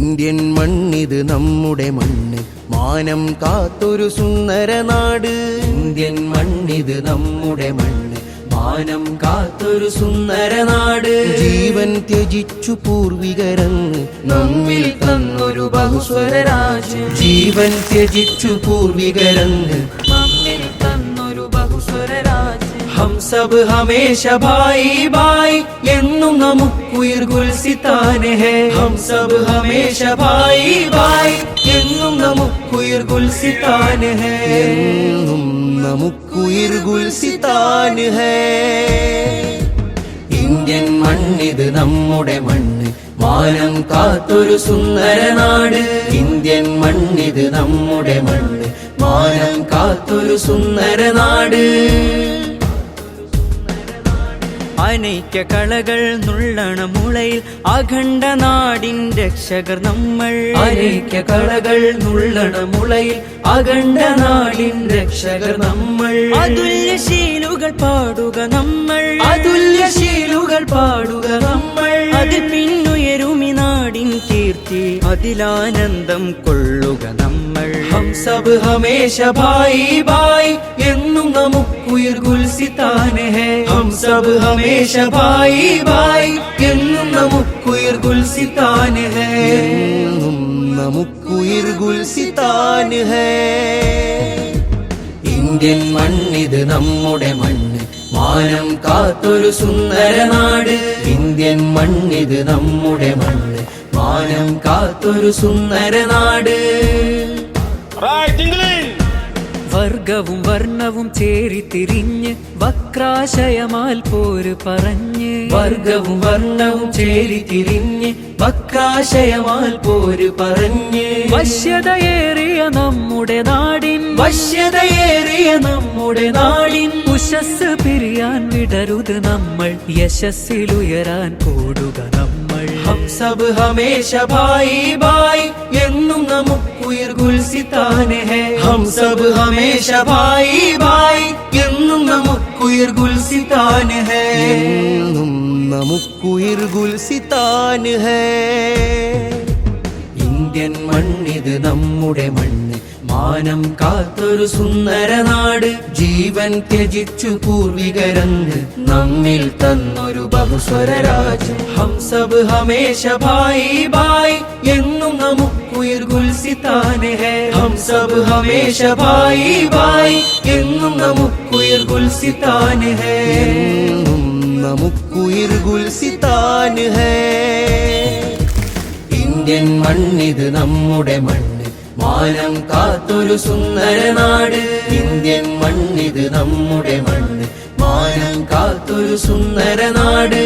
Indian മണ്ണിത് നമ്മുടെ മണ്ണ്, മാനം കാത്തൊരു സുന്ദര നാട്. ഇന്ത്യൻ മണ്ണിത് നമ്മുടെ മണ്ണ്, മാനം കാത്തൊരു സുന്ദര നാട്. ജീവൻ ത്യജിച്ചു പൂർവികരങ്ങ് നമ്മിൽ തന്നൊരു ബഹുസ്വര രാജ്യം. ജീവൻ ത്യജിച്ചു പൂർവികരങ്ങ് നമ്മിൽ തന്നൊരു ബഹുസ്വര രാജ്യം. हम सब हमेशा भाई भाई എന്നും നമുക്കുയിർ ഗുൽസിതാൻ है. हम सब हमेशा भाई भाई എന്നും നമുക്കുയിർ ഗുൽസിതാൻ है. എന്നും നമുക്കുയിർ ഗുൽസിതാൻ है. ഇന്ത്യൻ മണ്ണിത് നമ്മുടെ മണ്ണ്, മാനം കാത്തൊരു സുന്ദര നാട്. ഇന്ത്യൻ മണ്ണിത് നമ്മുടെ മണ്ണ്, മാനം കാത്തൊരു സുന്ദര നാട്. അനൈക്യ കളകൾ നുള്ളണ മുളയിൽ അഖണ്ഡ നാടിൻ രക്ഷകർ നമ്മൾ. അനൈക്യ കളകൾ നുള്ളണ മുളയിൽ അഖണ്ഡ നാടിൻ രക്ഷകർ നമ്മൾ. അതുല്യശീലുകൾ പാടുക നമ്മൾ, അതുല്യശീലുകൾ പാടുക നമ്മൾ. അതിൽ പിന്നുയരുമി നാടിൻ കീർത്തി, അതിലാനന്ദം കൊള്ളുക നമ്മൾ. हम सब हमेशा भाई भाई എന്നും നമുക്കുയിർ ഗുൽസിതാൻ है. हम सब हमेशा भाई भाई എന്നും നമുക്കുയിർ ഗുൽസിതാൻ है. എന്നും നമുക്കുയിർ ഗുൽസിതാൻ है. ഇന്ത്യൻ മണ്ണിത് നമ്മുടെ മണ്ണ്, മാനം കാത്തൊരു സുന്ദര നാട്. ഇന്ത്യൻ മണ്ണിത് നമ്മുടെ മണ്ണ്, മാനം കാത്തൊരു സുന്ദര നാട്. വർഗവും വർണ്ണവും ചേരിത്തിരിഞ്ഞ് വക്രാശയമാൽ പോര് പറഞ്ഞ്. വർഗവും വർണ്ണവും ചേരിത്തിരിഞ്ഞ് വക്രാശയമാൽ പോര് പറഞ്ഞ്. വശ്യതയേറിയ നമ്മുടെ നാടിൻ, വശ്യതയേറിയ നമ്മുടെ നാടിൻ ഉഷസ് പിരിയാൻ വിടരുത് നമ്മൾ, യശസ്സിലുയരാൻ കൂടുക നമ്മൾ. हम सब हमेशा भाई भाई എന്നും നമുക്കുയിർ ഗുൽസിതാൻ है. हम सब हमेशा भाई भाई എന്നും നമുക്കുയിർ ഗുൽസിതാൻ है. എന്നും നമുക്കുയിർ ഗുൽസിതാൻ है. ഇന്ത്യൻ മണ്ണിത് നമ്മുടെ മണ്ണ്, മാനം കാത്തൊരു സുന്ദര നാട്. ജീവൻ ത്യജിച്ചു പൂർവികരങ്ങ് നമ്മിൽ തന്നൊരു ബഹുസ്വര രാജ്യം. हम सब हमेशा भाई भाई എന്നും നമുക്കുയിർ ഗുൽസിതാൻ है. हम सब हमेशा भाई भाई എന്നും നമുക്കുയിർ ഗുൽസിതാൻ है. എന്നും നമുക്കുയിർ ഗുൽസിതാൻ है. ഇന്ത്യൻ മണ്ണിത് നമ്മുടെ മണ്ണ്, മാനം കാത്തൊരു സുന്ദര നാട്. ഇന്ത്യൻ മണ്ണിത് നമ്മുടെ മണ്ണ്, മാനം കാത്തൊരു സുന്ദര നാട്.